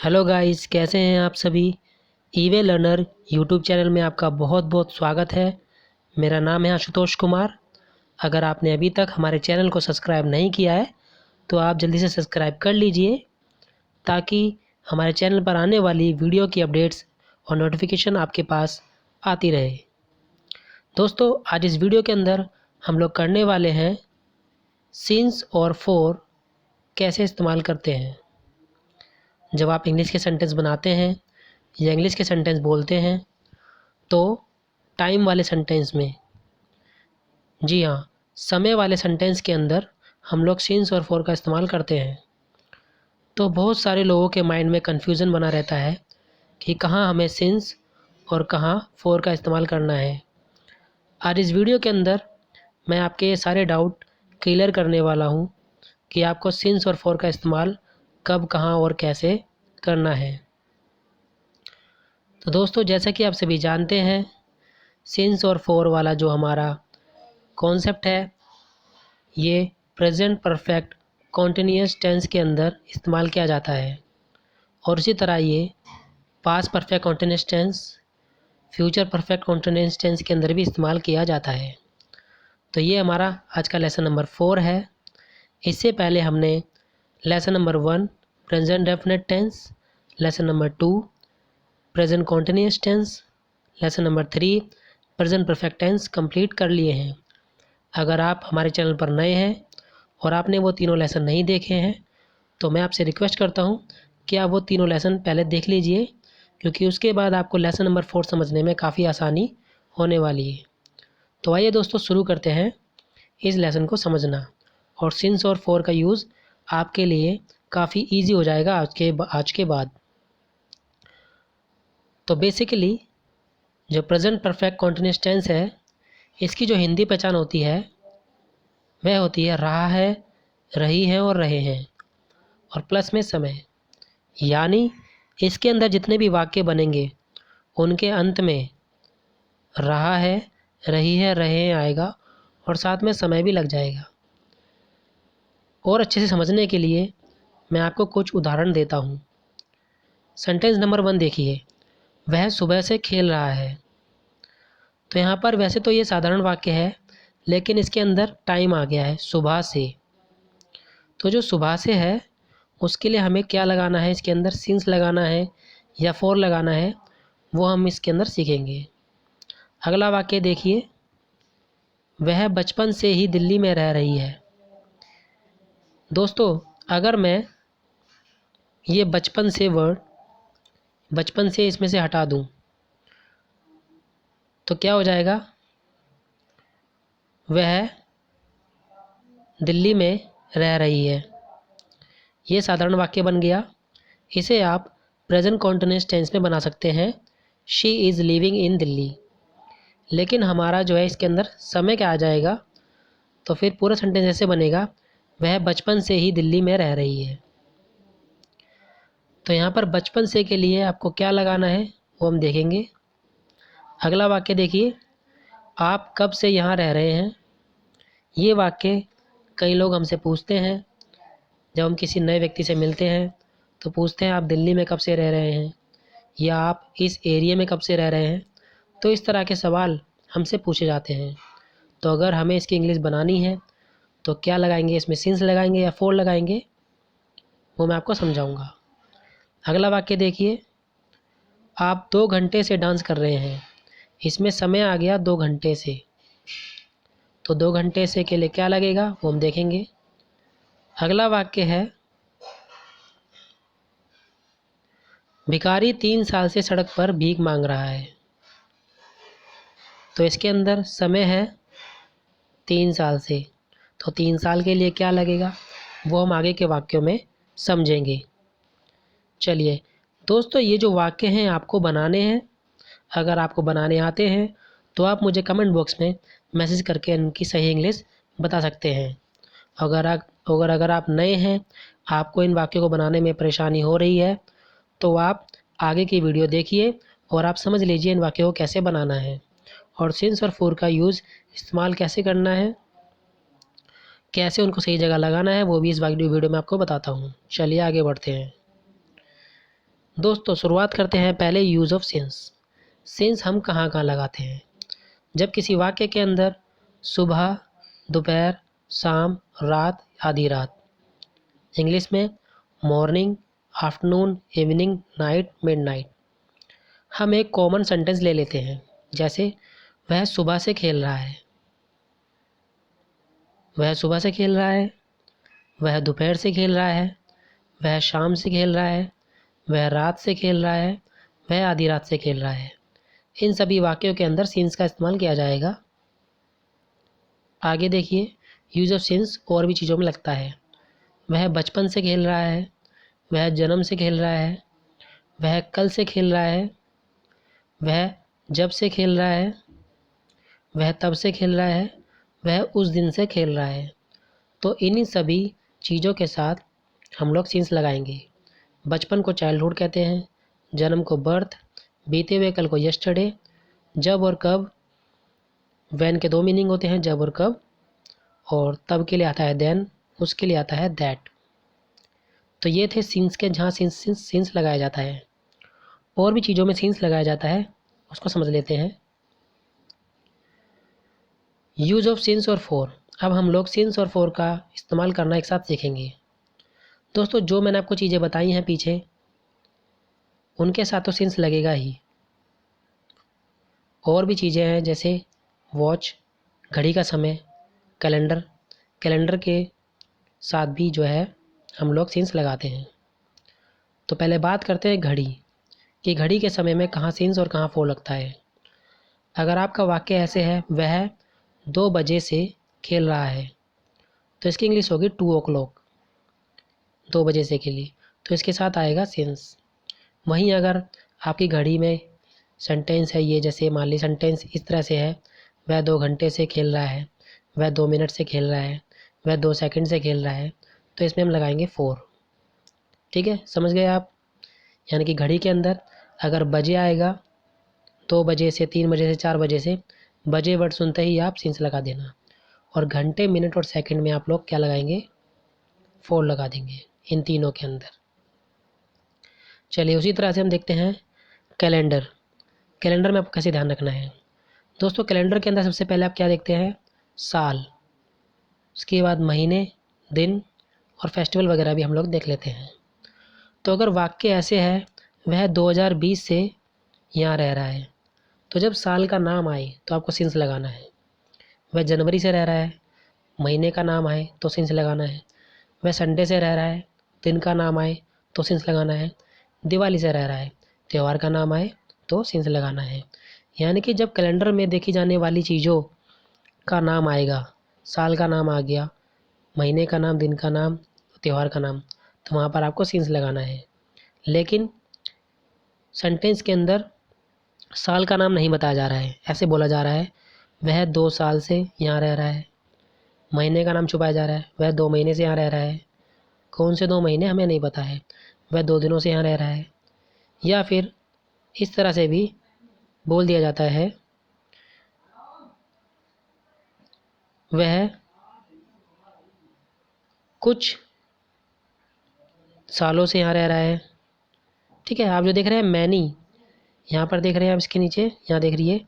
Hello guys, कैसे हैं आप सभी। ईवे लर्नर यूट्यूब चैनल में आपका बहुत बहुत स्वागत है। मेरा नाम है आशुतोष कुमार। अगर आपने अभी तक हमारे चैनल को सब्सक्राइब नहीं किया है तो आप जल्दी से सब्सक्राइब कर लीजिए ताकि हमारे चैनल पर आने वाली वीडियो की अपडेट्स और नोटिफिकेशन आपके पास आती रहे। दोस्तों, आज इस वीडियो के अंदर हम लोग करने वाले हैं सिंस और फॉर कैसे इस्तेमाल करते हैं। जब आप इंग्लिश के सेंटेंस बनाते हैं या इंग्लिश के सेंटेंस बोलते हैं तो टाइम वाले सेंटेंस में, जी हाँ, समय वाले सेंटेंस के अंदर हम लोग सिंस और फॉर का इस्तेमाल करते हैं। तो बहुत सारे लोगों के माइंड में कन्फ्यूज़न बना रहता है कि कहाँ हमें सिंस और कहाँ फॉर का इस्तेमाल करना है। आज इस वीडियो के अंदर मैं आपके ये सारे डाउट क्लियर करने वाला हूँ कि आपको सिंस और फॉर का इस्तेमाल कब, कहाँ और कैसे करना है। तो दोस्तों, जैसा कि आप सभी जानते हैं, सिंस और फॉर वाला जो हमारा कॉन्सेप्ट है ये प्रेजेंट परफेक्ट कॉन्टिन्यूअस टेंस के अंदर इस्तेमाल किया जाता है और इसी तरह ये past perfect continuous tense, future perfect continuous tense के अंदर भी इस्तेमाल किया जाता है। तो ये हमारा आज का लेसन नंबर 4 है। इससे पहले हमने lesson number 1 present definite tense, lesson number 2 present continuous tense, lesson number 3 present perfect tense complete कर लिए हैं। अगर आप हमारे चैनल पर नए हैं और आपने वो तीनों लेसन नहीं देखे हैं तो मैं आपसे रिक्वेस्ट करता हूँ कि आप वो तीनों लेसन पहले देख लीजिए, क्योंकि उसके बाद आपको लेसन नंबर 4 समझने में काफ़ी आसानी होने वाली है। तो आइए दोस्तों, शुरू करते हैं इस लेसन को समझना और सिंस और फॉर का यूज़ आपके लिए काफ़ी ईजी हो जाएगा आज के बाद। तो बेसिकली जो प्रेजेंट परफेक्ट कॉन्टिन्यूअस टेंस है, इसकी जो हिंदी पहचान होती है वह होती है रहा है, रही है और रहे हैं और प्लस में समय। यानी इसके अंदर जितने भी वाक्य बनेंगे उनके अंत में रहा है, रही है, रहे हैं आएगा और साथ में समय भी लग जाएगा। और अच्छे से समझने के लिए मैं आपको कुछ उदाहरण देता हूँ। सेंटेंस नंबर 1 देखिए, वह सुबह से खेल रहा है। तो यहाँ पर वैसे तो ये साधारण वाक्य है, लेकिन इसके अंदर टाइम आ गया है सुबह से। तो जो सुबह से है उसके लिए हमें क्या लगाना है, इसके अंदर सिंस लगाना है या फॉर लगाना है, वो हम इसके अंदर सीखेंगे। अगला वाक्य देखिए, वह बचपन से ही दिल्ली में रह रही है। दोस्तों, अगर मैं ये बचपन से वर्ड, बचपन से इसमें से हटा दूं तो क्या हो जाएगा, वह दिल्ली में रह रही है। ये साधारण वाक्य बन गया। इसे आप प्रेजेंट कॉन्टिन्यूअस टेंस में बना सकते हैं, she is living in Delhi. लेकिन हमारा जो है इसके अंदर समय क्या आ जाएगा, तो फिर पूरा सेंटेंस ऐसे बनेगा, वह बचपन से ही दिल्ली में रह रही है। तो यहाँ पर बचपन से के लिए आपको क्या लगाना है वो हम देखेंगे। अगला वाक्य देखिए, आप कब से यहाँ रह रहे हैं। ये वाक्य कई लोग हमसे पूछते हैं, जब हम किसी नए व्यक्ति से मिलते हैं तो पूछते हैं आप दिल्ली में कब से रह रहे हैं या आप इस एरिया में कब से रह रहे हैं। तो इस तरह के सवाल हमसे पूछे जाते हैं। तो अगर हमें इसकी इंग्लिश बनानी है तो क्या लगाएंगे, इसमें सिंस लगाएंगे या फॉर लगाएंगे, वो मैं आपको समझाऊंगा। अगला वाक्य देखिए, आप 2 घंटे से डांस कर रहे हैं। इसमें समय आ गया 2 घंटे से, तो 2 घंटे से के लिए क्या लगेगा वो हम देखेंगे। अगला वाक्य है, भिखारी 3 साल से सड़क पर भीख मांग रहा है। तो इसके अंदर समय है 3 साल से, तो 3 साल के लिए क्या लगेगा वो हम आगे के वाक्यों में समझेंगे। चलिए दोस्तों, ये जो वाक्य हैं आपको बनाने हैं। अगर आपको बनाने आते हैं तो आप मुझे कमेंट बॉक्स में मैसेज करके इनकी सही इंग्लिश बता सकते हैं। अगर आप नए हैं, आपको इन वाक्यों को बनाने में परेशानी हो रही है, तो आप आगे की वीडियो देखिए और आप समझ लीजिए इन वाक्यों को कैसे बनाना है और सिंस और फॉर का यूज़ इस्तेमाल कैसे करना है, कैसे उनको सही जगह लगाना है, वो भी इस वीडियो में आपको बताता हूँ। चलिए आगे बढ़ते हैं। दोस्तों शुरुआत करते हैं पहले यूज़ ऑफ सिंस। सिंस हम कहाँ कहाँ लगाते हैं? जब किसी वाक्य के अंदर सुबह, दोपहर, शाम, रात, आधी रात, इंग्लिश में morning, afternoon, evening, night, midnight, हम एक कॉमन सेंटेंस ले लेते हैं, जैसे वह सुबह से खेल रहा है, वह सुबह से खेल रहा है, वह दोपहर से खेल रहा है, वह शाम से खेल रहा है, वह रात से खेल रहा है, वह आधी रात से खेल रहा है। इन सभी वाक्यों के अंदर सिंस का इस्तेमाल किया जाएगा। आगे देखिए, यूज़ ऑफ सिंस और भी चीज़ों में लगता है। वह बचपन से खेल रहा है, वह जन्म से खेल रहा है, वह कल से खेल रहा है, वह जब से खेल रहा है, वह तब से खेल रहा है, वह उस दिन से खेल रहा है। तो इन्हीं सभी चीज़ों के साथ हम लोग सिंस लगाएंगे। बचपन को चाइल्डहुड कहते हैं, जन्म को बर्थ, बीते हुए कल को यस्टरडे, जब और कब, वैन के 2 मीनिंग होते हैं, जब और कब, और तब के लिए आता है देन, उसके लिए आता है दैट। तो ये थे सिंस के, जहाँ सिंस लगाया जाता है। और भी चीज़ों में सिंस लगाया जाता है, उसको समझ लेते हैं। यूज़ ऑफ सिंस और फॉर। अब हम लोग सिंस और फॉर का इस्तेमाल करना एक साथ सीखेंगे। दोस्तों जो मैंने आपको चीज़ें बताई हैं पीछे, उनके साथ तो सिंस लगेगा ही। और भी चीज़ें हैं जैसे वॉच, घड़ी का समय, कैलेंडर, कैलेंडर के साथ भी जो है हम लोग सिंस लगाते हैं। तो पहले बात करते हैं घड़ी, कि घड़ी के समय में कहाँ सिंस और कहाँ फॉर लगता है। अगर आपका वाक्य ऐसे है, वह 2 बजे से खेल रहा है, तो इसकी इंग्लिश होगी 2 o'clock, 2 बजे से के लिए, तो इसके साथ आएगा सिंस। वहीं अगर आपकी घड़ी में सेंटेंस है ये, जैसे मान ली सेंटेंस इस तरह से है, वह 2 घंटे से खेल रहा है, वह 2 मिनट से खेल रहा है, वह 2 सेकंड से खेल रहा है, तो इसमें हम लगाएंगे 4। ठीक है, समझ गए आप? यानी कि घड़ी के अंदर अगर बजे आएगा, 2 बजे से, 3 बजे से, 4 बजे से, बजे वर्ड सुनते ही आप सिंस लगा देना। और घंटे, मिनट और सेकंड में आप लोग क्या लगाएंगे? 4 लगा देंगे, इन तीनों के अंदर। चलिए उसी तरह से हम देखते हैं कैलेंडर। कैलेंडर में आपको कैसे ध्यान रखना है? दोस्तों कैलेंडर के अंदर सबसे पहले आप क्या देखते हैं? साल, उसके बाद महीने, दिन और फेस्टिवल वगैरह भी हम लोग देख लेते हैं। तो अगर वाक्य ऐसे है, वह 2020 से यहाँ रह रहा है, तो जब साल का नाम आए तो आपको सिंस लगाना है। वह जनवरी से रह रहा है, महीने का नाम आए तो सिंस लगाना है। वह संडे से रह रहा है, दिन का नाम आए तो सिंस लगाना है। दिवाली से रह रहा है, त्यौहार का नाम आए तो सिंस लगाना है। यानी कि जब कैलेंडर में देखी जाने वाली चीज़ों का नाम आएगा, साल का नाम आ गया, महीने का नाम, दिन का नाम, त्यौहार का नाम, तो वहाँ पर आपको सिंस लगाना है। लेकिन सेंटेंस के अंदर साल का नाम नहीं बताया जा रहा है, ऐसे बोला जा रहा है वह 2 साल से यहाँ रह रहा है। महीने का नाम छुपाया जा रहा है, वह 2 महीने से यहाँ रह रहा है। कौन से 2 महीने हमें नहीं पता है, वह 2 दिनों से यहाँ रह रहा है। या फिर इस तरह से भी बोल दिया जाता है, वह कुछ सालों से यहाँ रह रहा है। ठीक है, आप जो देख रहे हैं मैनी, यहाँ पर देख रहे हैं आप, इसके नीचे यहाँ देख रही है,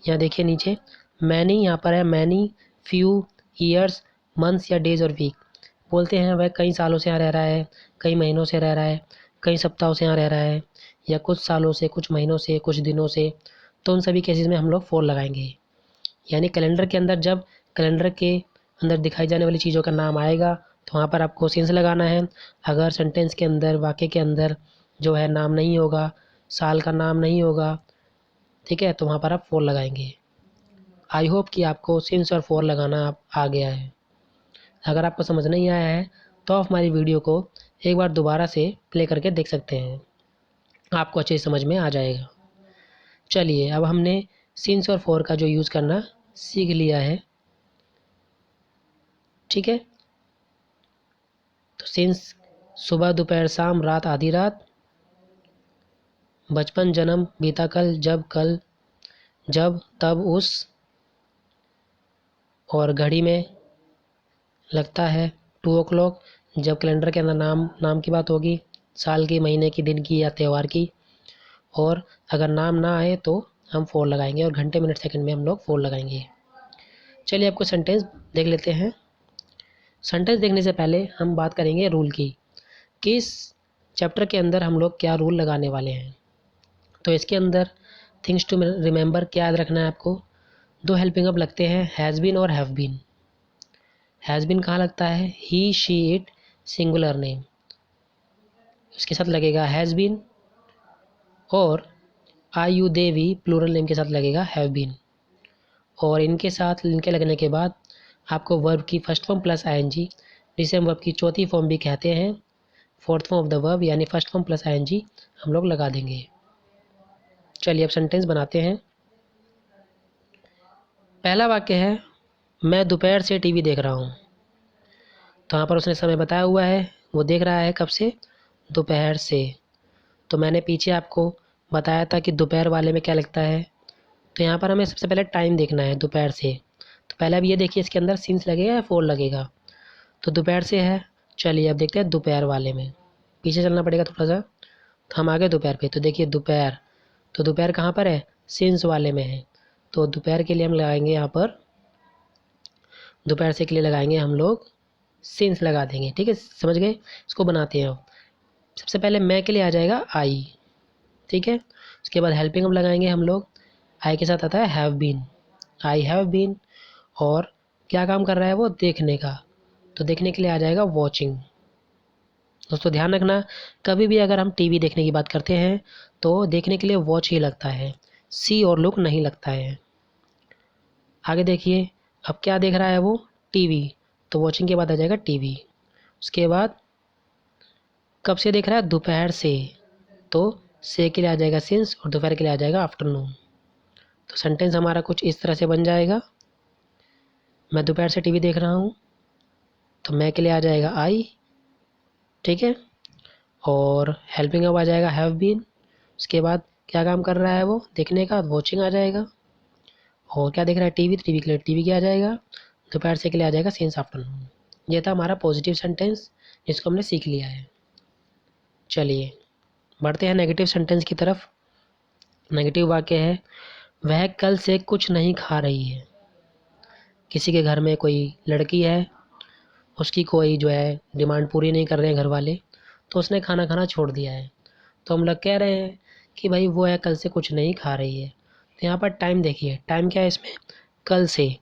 यहाँ देखिए नीचे मैनी, यहाँ पर है मैनी, फ्यू, ईयर्स, मंथ्स या डेज और वीक। बोलते हैं वह कई सालों से यहाँ रह रहा है, कई महीनों से रह रहा है, कई सप्ताहों से यहाँ रह रहा है, या कुछ सालों से, कुछ महीनों से, कुछ दिनों से। तो उन सभी केसेस में हम लोग 4 लगाएंगे। यानी कैलेंडर के अंदर जब कैलेंडर के अंदर दिखाई जाने वाली चीज़ों का नाम आएगा तो वहाँ पर आपको सिंस लगाना है। अगर सेंटेंस के अंदर, वाक्य के अंदर जो है नाम नहीं होगा, साल का नाम नहीं होगा, ठीक है, तो वहाँ पर आप 4 लगाएंगे। आई होप कि आपको सिंस और 4 लगाना आप आ गया है। अगर आपको समझ नहीं आया है तो आप हमारी वीडियो को एक बार दोबारा से प्ले करके देख सकते हैं, आपको अच्छे समझ में आ जाएगा। चलिए अब हमने सिंस और 4 का जो यूज़ करना सीख लिया है, ठीक है। तो सिंस सुबह, दोपहर, शाम, रात, आधी रात, बचपन, जन्म, बीता कल, जब, तब, उस, और घड़ी में लगता है 2 o'clock जब कैलेंडर के अंदर नाम की बात होगी, साल की, महीने की, दिन की या त्यौहार की। और अगर नाम ना आए तो हम फोर लगाएंगे और घंटे मिनट सेकंड में हम लोग फोर लगाएंगे। चलिए आपको सेंटेंस देख लेते हैं। सेंटेंस देखने से पहले हम बात करेंगे रूल की, कि इस चैप्टर के अंदर हम लोग क्या रूल लगाने वाले हैं। तो इसके अंदर थिंग्स टू रिमेंबर क्या याद रखना है आपको। दो हेल्पिंग अप लगते हैं, हैज़ बीन और हैव बीन। हैज़ बीन कहाँ लगता है, he she it singular name, उसके साथ लगेगा हैज़ बीन। और I you they we plural name के साथ लगेगा हैव बीन। और इनके साथ इनके लगने के बाद आपको वर्ब की फर्स्ट फॉर्म प्लस आईएनजी, जिसे हम वर्ब की चौथी फॉर्म भी कहते हैं, fourth form of the verb, यानी फर्स्ट फॉर्म प्लस आईएनजी हम लोग लगा देंगे। चलिए अब सेंटेंस बनाते हैं। पहला वाक्य है, मैं दोपहर से टीवी देख रहा हूँ। तो यहाँ पर उसने समय बताया हुआ है, वो देख रहा है कब से, दोपहर से। तो मैंने पीछे आपको बताया था कि दोपहर वाले में क्या लगता है। तो यहाँ पर हमें सबसे पहले टाइम देखना है दोपहर से। तो पहले अब ये देखिए इसके अंदर सिंस लगेगा या फोर लगेगा। तो दोपहर से है। चलिए अब देखते हैं दोपहर वाले में, पीछे चलना पड़ेगा थोड़ा सा। तो हम आ गए दोपहर पे। तो देखिए दोपहर, तो दोपहर कहाँ पर है, सिंस वाले में है। तो दोपहर के लिए हम लगाएंगे यहाँ पर, दोपहर से के लिए लगाएंगे हम लोग सिंस लगा देंगे। ठीक है, समझ गए। इसको बनाते हैं। सबसे पहले मैं के लिए आ जाएगा आई। ठीक है, उसके बाद हेल्पिंग हम लगाएंगे हम लोग, आई के साथ आता है have been, I have been. और क्या काम कर रहा है वो, देखने का। तो देखने के लिए आ जाएगा वॉचिंग। दोस्तों ध्यान रखना, कभी भी अगर हम टीवी देखने की बात करते हैं तो देखने के लिए वॉच ही लगता है, सी और लुक नहीं लगता है। आगे देखिए, अब क्या देख रहा है वो, टीवी। तो वॉचिंग के बाद आ जाएगा टीवी। उसके बाद कब से देख रहा है, दोपहर से। तो से के लिए आ जाएगा सिंस और दोपहर के लिए आ जाएगा आफ्टरनून। तो सेंटेंस हमारा कुछ इस तरह से बन जाएगा, मैं दोपहर से टीवी देख रहा हूँ। तो मैं के लिए आ जाएगा आई। ठीक है, और हेल्पिंग अब आ जाएगा हैव बीन। उसके बाद क्या काम कर रहा है वो, देखने का, वॉचिंग आ जाएगा। और क्या देख रहा है, टीवी, तो टीवी के लिए टीवी क्या आ जाएगा, दोपहर से के लिए आ जाएगा सिंस आफ्टरनून। ये था हमारा पॉजिटिव सेंटेंस जिसको हमने सीख लिया है। चलिए बढ़ते हैं नेगेटिव सेंटेंस की तरफ। नेगेटिव वाक्य है, वह कल से कुछ नहीं खा रही है। किसी के घर में कोई लड़की है, उसकी कोई जो है डिमांड पूरी नहीं कर रहे हैं घर वाले, तो उसने खाना खाना छोड़ दिया है। तो हम लोग कह रहे हैं कि भाई वो है कल से कुछ नहीं खा रही है। तो यहाँ पर टाइम देखिए, टाइम क्या है इसमें, कल से।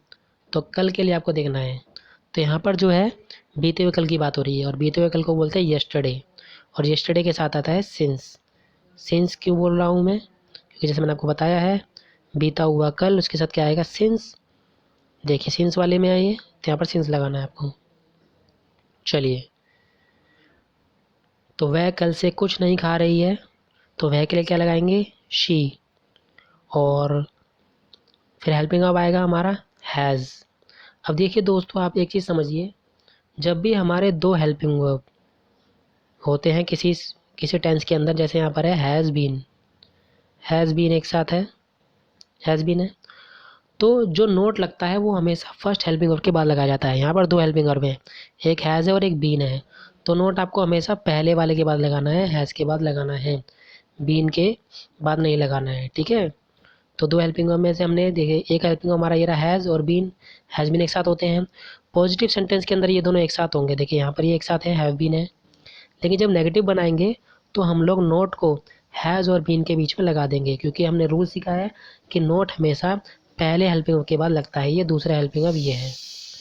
तो कल के लिए आपको देखना है। तो यहाँ पर जो है बीते हुए कल की बात हो रही है, और बीते हुए कल को बोलते हैं यस्टरडे। और यस्टरडे के साथ आता है सिंस। सिंस क्यों बोल रहा हूँ मैं, क्योंकि जैसे मैंने आपको बताया है, बीता हुआ कल, उसके साथ क्या आएगा, सिंस। देखिए सिंस वाले में आइए, तो यहाँ पर सिंस लगाना है आपको। चलिए, तो वह कल से कुछ नहीं खा रही है, तो वह के लिए क्या लगाएंगे, शी। और फिर हेल्पिंग अब आएगा हमारा हैज़। अब देखिए दोस्तों, आप एक चीज़ समझिए, जब भी हमारे दो हेल्पिंग वर्ब होते हैं किसी किसी टेंस के अंदर, जैसे यहाँ पर है हैज़ बीन एक साथ है, हैज़ बीन है, तो जो नोट लगता है वो हमेशा फर्स्ट हेल्पिंग वर्ब के बाद लगाया जाता है। यहाँ पर दो हेल्पिंग वर्ब हैं, एक हैज़ है और एक बीन है। तो नोट आपको हमेशा पहले वाले के बाद लगाना है, हैज़ के बाद लगाना है, बीन के बाद नहीं लगाना है। ठीक है, तो दो हेल्पिंग वर्ब में से हमने देखे, एक हेल्पिंग वर्ब हमारा ये रहा हैज़, और बीन, हैज़ बीन एक साथ होते हैं। पॉजिटिव सेंटेंस के अंदर ये दोनों एक साथ होंगे। देखिए यहाँ पर ये एक साथ है, हैव बीन है। लेकिन जब नेगेटिव बनाएंगे तो हम लोग नोट को हैज़ और बीन के बीच में लगा देंगे, क्योंकि हमने रूल सीखा है कि नोट हमेशा पहले हेल्पिंग वर्ब के बाद लगता है। ये दूसरा हेल्पिंग वर्ब ये है,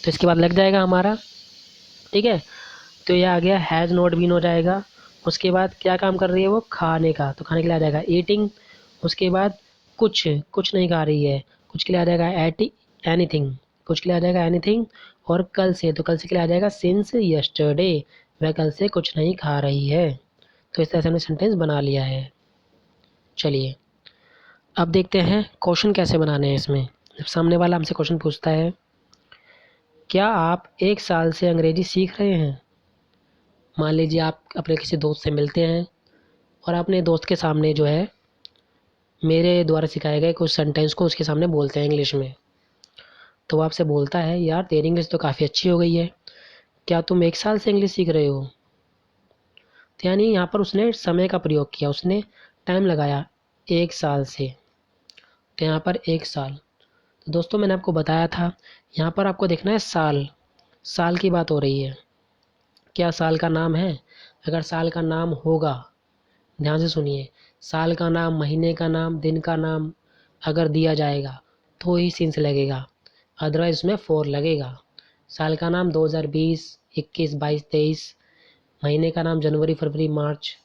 तो इसके बाद लग जाएगा हमारा। ठीक है, तो ये आ गया हैज़ नोट बीन हो जाएगा। उसके बाद क्या काम कर रही है वो, खाने का, तो खाने के लिए आ जाएगा ईटिंग। उसके बाद कुछ कुछ नहीं खा रही है, कुछ के लिए आ जाएगा एनीथिंग, कुछ के लिए आ जाएगा एनीथिंग। और कल से, तो कल से के लिए आ जाएगा सिंस यस्टरडे, वह कल से कुछ नहीं खा रही है। तो इस तरह से हमने सेंटेंस बना लिया है। चलिए अब देखते हैं क्वेश्चन कैसे बनाने हैं इसमें। जब सामने वाला हमसे क्वेश्चन पूछता है, क्या आप 1 साल से अंग्रेजी सीख रहे हैं। मान लीजिए आप अपने किसी दोस्त से मिलते हैं और अपने दोस्त के सामने जो है मेरे द्वारा सिखाए गए कुछ सेंटेंस को उसके सामने बोलते हैं इंग्लिश में। तो वो आपसे बोलता है, यार तेरी इंग्लिश तो काफ़ी अच्छी हो गई है, क्या तुम 1 साल से इंग्लिश सीख रहे हो। तो यानी यहाँ पर उसने समय का प्रयोग किया, उसने टाइम लगाया 1 साल से। तो यहाँ पर 1 साल। तो दोस्तों मैंने आपको बताया था, यहाँ पर आपको देखना है साल, साल की बात हो रही है। क्या साल का नाम है? अगर साल का नाम होगा, ध्यान से सुनिए, साल का नाम, महीने का नाम, दिन का नाम अगर दिया जाएगा तो ही सिंस लगेगा, अदरवाइज उसमें फोर लगेगा। साल का नाम 2020, 21, 22, 23, महीने का नाम जनवरी, फरवरी, मार्च,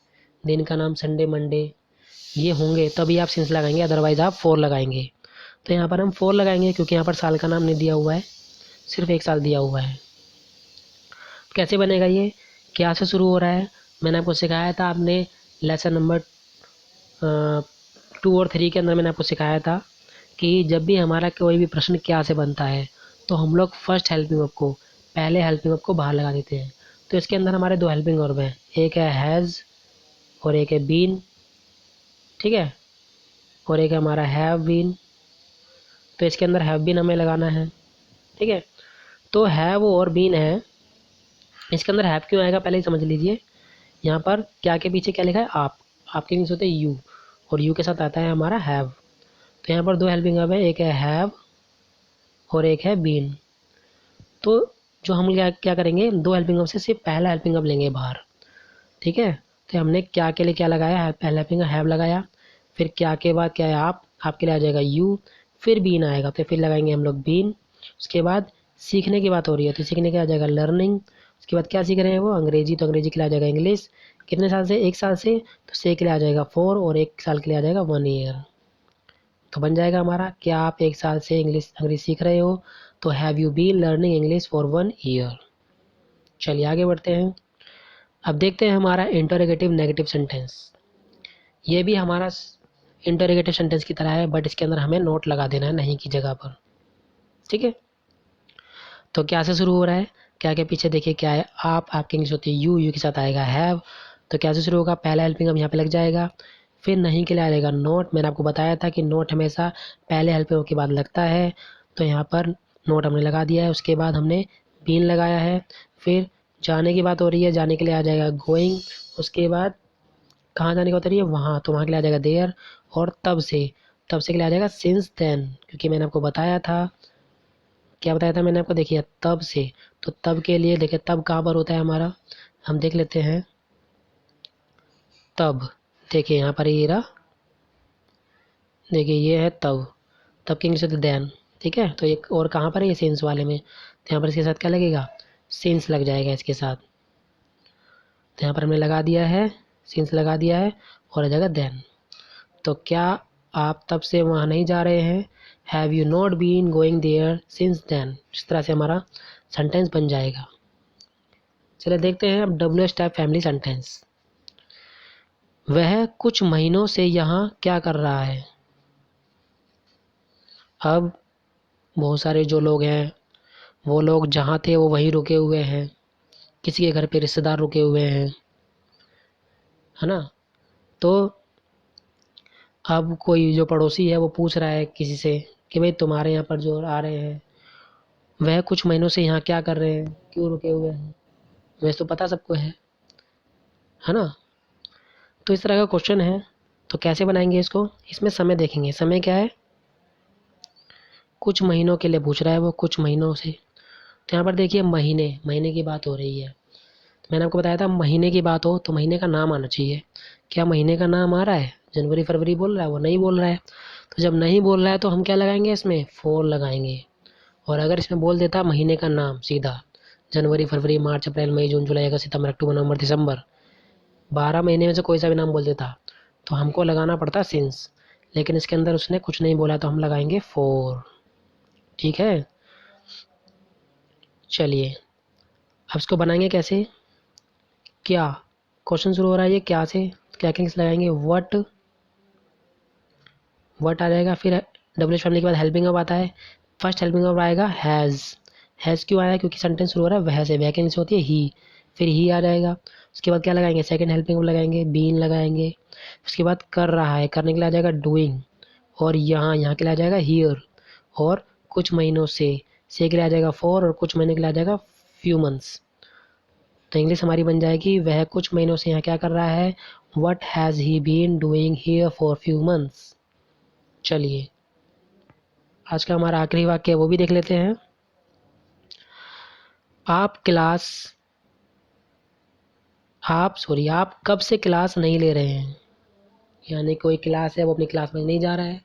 दिन का नाम संडे, मंडे, ये होंगे तभी आप सिंस लगाएंगे, अदरवाइज आप फोर लगाएंगे। तो यहाँ पर हम फोर लगाएंगे क्योंकि यहाँ पर साल का नाम नहीं दिया हुआ है, सिर्फ 1 साल दिया हुआ है। कैसे बनेगा ये? क्या से शुरू हो रहा है? मैंने आपको सिखाया था, आपने लेसन नंबर 2 और 3 के अंदर मैंने आपको सिखाया था कि जब भी हमारा कोई भी प्रश्न क्या से बनता है तो हम लोग फर्स्ट हेल्पिंग वर्ब को, पहले हेल्पिंग वर्ब को बाहर लगा देते हैं। तो इसके अंदर हमारे 2 हेल्पिंग वर्ब हैं, एक है हैज़ और एक है बीन, ठीक है, और एक है हमारा हैव बीन। तो इसके अंदर हैव बीन हमें लगाना है, ठीक है। तो हैव और बीन है, इसके अंदर हैव क्यों आएगा पहले ही समझ लीजिए। यहाँ पर क्या के पीछे क्या लिखा है? आप, आपके इंग्लिश होते हैं यू, और यू के साथ आता है हमारा हैव। तो यहाँ पर 2 हेल्पिंग वर्ब है, एक है हैव और एक है बीन। तो जो हम क्या क्या करेंगे, 2 हेल्पिंग वर्ब से सिर्फ पहला हेल्पिंग वर्ब लेंगे बाहर, ठीक है। तो हमने क्या के लिए क्या लगाया है, पहला हेल्पिंग वर्ब हैव लगाया, फिर क्या के बाद क्या है आप, आपके लिए आ जाएगा यू, फिर बीन आएगा तो फिर लगाएंगे हम लोग बीन। उसके बाद सीखने की बात हो रही है तो सीखने के आ जाएगा लर्निंग। उसके बाद क्या सीख रहे हैं वो, अंग्रेजी, तो अंग्रेजी के लिए आ जाएगा इंग्लिश। कितने साल से? 1 साल से, तो से के लिए आ जाएगा 4 और 1 साल के लिए आ जाएगा 1 ईयर। तो बन जाएगा हमारा, क्या आप 1 साल से अंग्रेजी सीख रहे हो? तो have you been learning English for 1 year. चलिए आगे बढ़ते हैं। अब देखते हैं हमारा इंटरोगेटिव नेगेटिव सेंटेंस। ये भी हमारा इंटरोगेटिव सेंटेंस की तरह है, बट इसके अंदर हमें नोट लगा देना है नहीं की जगह पर, ठीक है। तो क्या से शुरू हो रहा है? क्या के पीछे देखिए क्या है, आप, आपकी इंग्लिश होती है यू, यू के साथ आएगा हैव। तो क्या से शुरू होगा? पहला हेल्पिंग अब यहाँ पे लग जाएगा, फिर नहीं के लिए आ जाएगा नोट। मैंने आपको बताया था कि नोट हमेशा पहले हेल्पिंग के बाद लगता है, तो यहाँ पर नोट हमने लगा दिया है। उसके बाद हमने बीन लगाया है, फिर जाने की बात हो रही है, जाने के लिए आ जाएगा गोइंग। उसके बाद कहाँ जाने की बात हो रही है? वहाँ, तो वहाँ के लिए आ जाएगा देयर। और तब से, तब से के लिए आ जाएगा सिंस देन, क्योंकि मैंने आपको बताया था, क्या बताया था मैंने आपको, देखिए तब से। तो तब के लिए देखिए तब कहाँ पर होता है हमारा, हम देख लेते हैं। तब, देखिए यहाँ पर ये रहा, देखिए ये है तब, तब के इंग्लिश होता है देन, ठीक है। तो एक और कहाँ पर है ये सिंस वाले में, तो यहाँ पर इसके साथ क्या लगेगा? सिंस लग जाएगा इसके साथ। तो यहाँ पर हमने लगा दिया है, सिंस लगा दिया है और आ जाएगा देन। तो क्या आप तब से वहाँ नहीं जा रहे हैं? Have you not been going there since then. इस तरह से हमारा सेंटेंस बन जाएगा। चलिए देखते हैं अब WH टाइप फैमिली सेंटेंस। वह कुछ महीनों से यहाँ क्या कर रहा है? अब बहुत सारे जो लोग हैं, वो लोग जहाँ थे वो वहीं रुके हुए हैं, किसी के घर पे रिश्तेदार रुके हुए हैं, है ना। तो अब कोई जो पड़ोसी है वो पूछ रहा है किसी से कि भाई तुम्हारे यहाँ पर जो आ रहे हैं, वह कुछ महीनों से यहाँ क्या कर रहे हैं, क्यों रुके हुए हैं? वैसे तो पता सबको है ना। तो इस तरह का क्वेश्चन है। तो कैसे बनाएंगे इसको? इसमें समय देखेंगे, समय क्या है? कुछ महीनों के लिए पूछ रहा है वो, कुछ महीनों से। तो यहाँ पर देखिए महीने, महीने की बात हो रही है। तो मैंने आपको बताया था महीने की बात हो तो महीने का नाम आना चाहिए। क्या महीने का नाम आ रहा है? जनवरी फरवरी बोल रहा है? वो नहीं बोल रहा है। तो जब नहीं बोल रहा है तो हम क्या लगाएंगे इसमें? फोर लगाएंगे। और अगर इसमें बोल देता महीने का नाम सीधा, जनवरी, फरवरी, मार्च, अप्रैल, मई, जून, जुलाई, अगस्त, सितंबर, अक्टूबर, नवंबर, दिसंबर, 12 महीने में से कोई सा भी नाम बोल देता तो हमको लगाना पड़ता सिंस। लेकिन इसके अंदर उसने कुछ नहीं बोला तो हम लगाएंगे फोर, ठीक है। चलिए अब इसको बनाएंगे कैसे? क्या, क्वेश्चन शुरू हो रहा है ये क्या से, क्या क्या लगाएंगे? वट, वट आ जाएगा। फिर WH फैमिली के बाद हेल्पिंग वर्ब आता है। फर्स्ट हेल्पिंग वर्ब आएगा हैज़। हैज़ क्यों आया? क्योंकि सेंटेंस शुरू हो रहा है वह से, वह के नीचे होती है ही, फिर ही आ जाएगा। उसके बाद क्या लगाएंगे? सेकंड हेल्पिंग वर्ब लगाएंगे, बीन लगाएंगे। उसके बाद कर रहा है, करने के लिए आ जाएगा डूइंग। और यहाँ, यहाँ के लिए आ जाएगा हियर। और कुछ महीनों से के लिए आ जाएगा फॉर, और कुछ महीने के लिए आ जाएगा फ्यू मंथ्स। तो इंग्लिश हमारी बन जाएगी वह कुछ महीनों से यहाँ क्या कर रहा है, what has he been doing here for few months. चलिए आज का हमारा आखिरी वाक्य है वो भी देख लेते हैं। आप कब से क्लास नहीं ले रहे हैं। यानी कोई क्लास है वो अपनी क्लास में नहीं जा रहा है,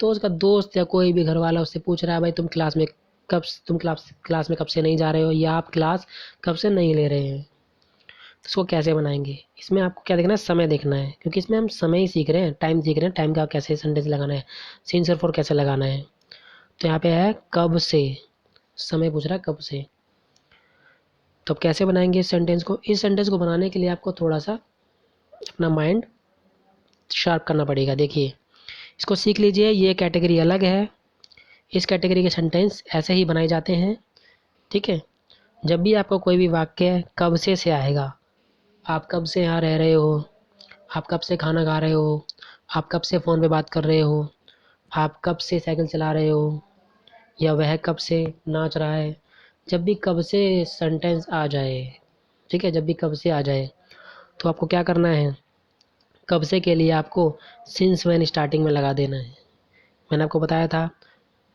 तो उसका दोस्त या कोई भी घर वाला उससे पूछ रहा है भाई तुम क्लास में कब से नहीं जा रहे हो, या आप क्लास कब से नहीं ले रहे हैं। तो इसको कैसे बनाएंगे, इसमें आपको क्या देखना है, समय देखना है, क्योंकि इसमें हम समय ही सीख रहे हैं, टाइम सीख रहे हैं, टाइम का कैसे सेंटेंस लगाना है, सिंस और फॉर कैसे लगाना है। तो यहाँ पे है कब से, समय पूछ रहा है कब से। तो अब कैसे बनाएंगे इस सेंटेंस को। इस सेंटेंस को बनाने के लिए आपको थोड़ा सा अपना माइंड शार्प करना पड़ेगा। देखिए इसको सीख लीजिए, ये कैटेगरी अलग है, इस कैटेगरी के सेंटेंस ऐसे ही बनाए जाते हैं। ठीक है, जब भी आपको कोई भी वाक्य कब से आएगा, आप कब से यहाँ रह रहे हो, आप कब से खाना खा रहे हो, आप कब से फ़ोन पे बात कर रहे हो, आप कब से साइकिल चला रहे हो, या वह कब से नाच रहा है, जब भी कब से सेंटेंस आ जाए, ठीक है, जब भी कब से आ जाए तो आपको क्या करना है, कब से के लिए आपको सिंस व्हेन स्टार्टिंग में लगा देना है। मैंने आपको बताया था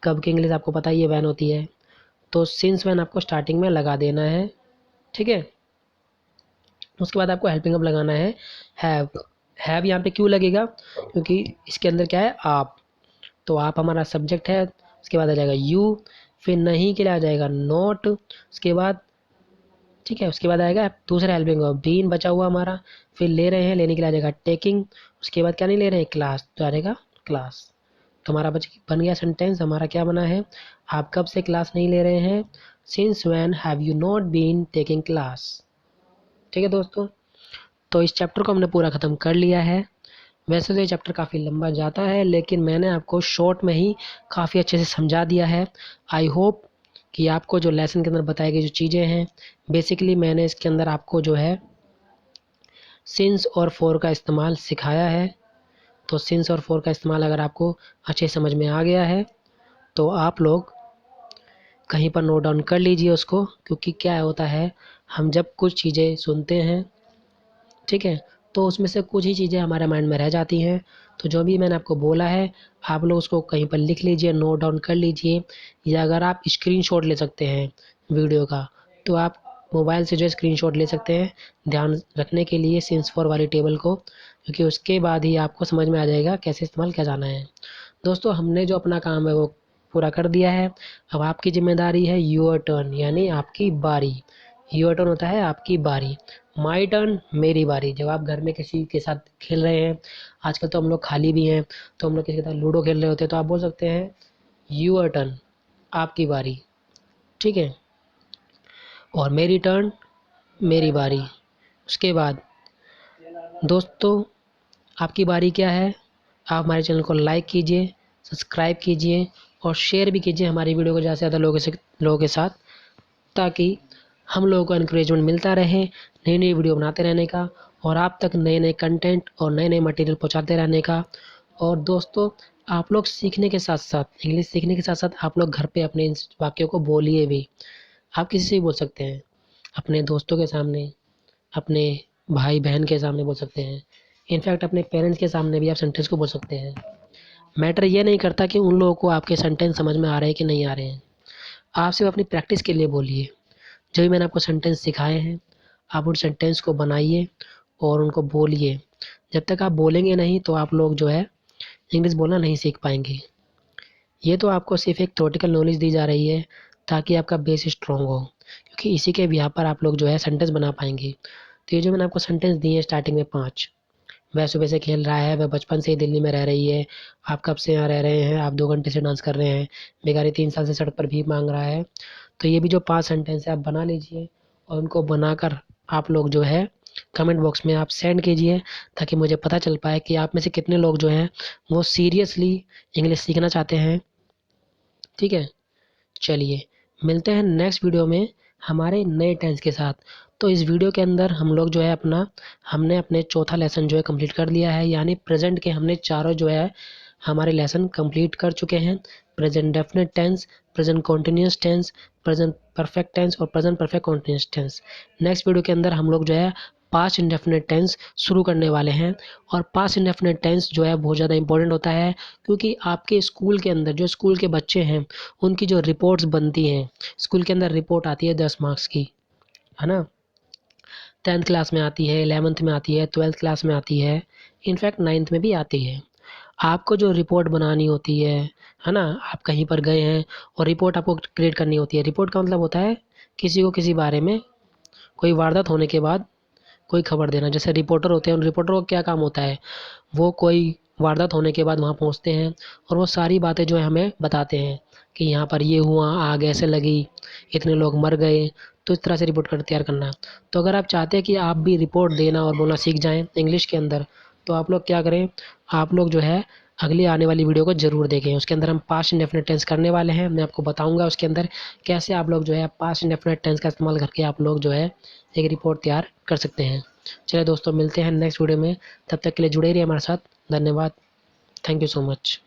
कब की इंग्लिश आपको पता ही है व्हेन होती है, तो सिंस व्हेन आपको स्टार्टिंग में लगा देना है। ठीक है, उसके बाद आपको हेल्पिंग अप लगाना है हैव। हैव यहाँ पे क्यों लगेगा, क्योंकि इसके अंदर क्या है आप, तो आप हमारा सब्जेक्ट है, उसके बाद आ जाएगा यू, फिर नहीं के लिए आ जाएगा नॉट, उसके बाद ठीक है, उसके बाद आएगा दूसरा हेल्पिंग वर्ब बीन बचा हुआ हमारा, फिर ले रहे हैं, लेने के लिए आ जाएगा टेकिंग, उसके बाद क्या नहीं ले रहे हैं क्लास, तो आ जाएगा क्लास। तो हमारा बन गया सेंटेंस, हमारा क्या बना है, आप कब से क्लास नहीं ले रहे हैं, since when have you not been taking class. ठीक है दोस्तों, तो इस चैप्टर को हमने पूरा ख़त्म कर लिया है। वैसे तो ये चैप्टर काफ़ी लंबा जाता है, लेकिन मैंने आपको शॉर्ट में ही काफ़ी अच्छे से समझा दिया है। आई होप कि आपको जो लेसन के अंदर बताई गई जो चीज़ें हैं, बेसिकली मैंने इसके अंदर आपको जो है सिंस और फॉर का इस्तेमाल सिखाया है। तो सिंस और फॉर का इस्तेमाल अगर आपको अच्छे समझ में आ गया है तो आप लोग कहीं पर नोट डाउन कर लीजिए उसको, क्योंकि क्या होता है हम जब कुछ चीज़ें सुनते हैं, ठीक है, तो उसमें से कुछ ही चीज़ें हमारे माइंड में रह जाती हैं। तो जो भी मैंने आपको बोला है आप लोग उसको कहीं पर लिख लीजिए, नोट डाउन कर लीजिए, या अगर आप स्क्रीनशॉट ले सकते हैं वीडियो का तो आप मोबाइल से जो है स्क्रीनशॉट ले सकते हैं, ध्यान रखने के लिए सिंस फॉर वाली टेबल को, क्योंकि उसके बाद ही आपको समझ में आ जाएगा कैसे इस्तेमाल किया जाना है। दोस्तों हमने जो अपना काम है वो पूरा कर दिया है, अब आपकी ज़िम्मेदारी है योर टर्न, यानी आपकी बारी। योर टर्न होता है आपकी बारी, माई टर्न मेरी बारी। जब आप घर में किसी के साथ खेल रहे हैं, आजकल तो हम लोग खाली भी हैं, तो हम लोग किसी के साथ लूडो खेल रहे होते हैं, तो आप बोल सकते हैं योर टर्न, आपकी बारी। ठीक है, और मेरी टर्न मेरी बारी। उसके बाद दोस्तों आपकी बारी क्या है, आप हमारे चैनल को लाइक कीजिए, सब्सक्राइब कीजिए और शेयर भी कीजिए हमारी वीडियो को ज़्यादा से ज़्यादा लोगों के साथ, ताकि हम लोगों को इनकरेजमेंट मिलता रहे नई नई वीडियो बनाते रहने का, और आप तक नए नए कंटेंट और नए नए मटेरियल पहुंचाते रहने का। और दोस्तों आप लोग सीखने के साथ साथ, इंग्लिश सीखने के साथ साथ आप लोग घर पे अपने इन वाक्यों को बोलिए भी। आप किसी से भी बोल सकते हैं, अपने दोस्तों के सामने, अपने भाई बहन के सामने बोल सकते हैं, इनफैक्ट अपने पेरेंट्स के सामने भी आप सेंटेंस को बोल सकते हैं। मैटर ये नहीं करता कि उन लोगों को आपके सेंटेंस समझ में आ रहे हैं कि नहीं आ रहे हैं, आप सिर्फ अपनी प्रैक्टिस के लिए बोलिए। जो भी मैंने आपको सेंटेंस सिखाए हैं आप उन सेंटेंस को बनाइए और उनको बोलिए। जब तक आप बोलेंगे नहीं तो आप लोग जो है इंग्लिश बोलना नहीं सीख पाएंगे। ये तो आपको सिर्फ एक थ्योरेटिकल नॉलेज दी जा रही है ताकि आपका बेस स्ट्रॉन्ग हो, क्योंकि इसी के बिहाफ पर आप लोग जो है सेंटेंस बना पाएंगे। तो ये जो मैंने आपको सेंटेंस दिए हैं स्टार्टिंग में 5, वह सुबह से खेल रहा है, वह बचपन से ही दिल्ली में रह रही है, आप कब से यहाँ रह रहे हैं, आप 2 घंटे से डांस कर रहे हैं, बेगारी 3 साल से सड़क पर भीख मांग रहा है। तो ये भी जो 5 सेंटेंस है आप बना लीजिए और उनको बनाकर आप लोग जो है कमेंट बॉक्स में आप सेंड कीजिए, ताकि मुझे पता चल पाए कि आप में से कितने लोग जो हैं वो सीरियसली इंग्लिश सीखना चाहते हैं। ठीक है, चलिए मिलते हैं नेक्स्ट वीडियो में हमारे नए टेंस के साथ। तो इस वीडियो के अंदर हम लोग जो है हमने अपने चौथा लेसन जो है कंप्लीट कर लिया है, यानी प्रेजेंट के हमने चारों जो है हमारे लेसन कंप्लीट कर चुके हैं। Present definite tense, present continuous tense, present perfect tense और present perfect continuous tense. Next video के अंदर हम लोग जो है पास्ट इंडेफिनेट टेंस शुरू करने वाले हैं। और पास्ट इंडेफिनेट टेंस जो है बहुत ज़्यादा इंपॉर्टेंट होता है, क्योंकि आपके स्कूल के अंदर जो स्कूल के बच्चे हैं उनकी जो रिपोर्ट्स बनती हैं, स्कूल के अंदर रिपोर्ट आती है 10 मार्क्स की, है ना। 10th क्लास में आती है, 11th में आती है, 12th क्लास में आती है, इनफैक्ट 9th में भी आती है। आपको जो रिपोर्ट बनानी होती है ना, आप कहीं पर गए हैं और रिपोर्ट आपको क्रिएट करनी होती है। रिपोर्ट का मतलब होता है किसी को किसी बारे में कोई वारदात होने के बाद कोई खबर देना। जैसे रिपोर्टर होते हैं, उन रिपोर्टरों का क्या काम होता है, वो कोई वारदात होने के बाद वहाँ पहुँचते हैं और वो सारी बातें जो है हमें बताते हैं कि यहाँ पर ये हुआ, आग ऐसे लगी, इतने लोग मर गए। तो इस तरह से रिपोर्ट कर तैयार करना। तो अगर आप चाहते हैं कि आप भी रिपोर्ट देना और बोलना सीख जाएं इंग्लिश के अंदर, तो आप लोग क्या करें, आप लोग जो है अगली आने वाली वीडियो को ज़रूर देखें। उसके अंदर हम पास्ट इंडेफिनिट टेंस करने वाले हैं। मैं आपको बताऊंगा उसके अंदर कैसे आप लोग जो है पास्ट इंडेफिनिट टेंस का इस्तेमाल करके आप लोग जो है एक रिपोर्ट तैयार कर सकते हैं। चलिए दोस्तों, मिलते हैं नेक्स्ट वीडियो में। तब तक के लिए जुड़े रहिए हमारे साथ। धन्यवाद। Thank you so much.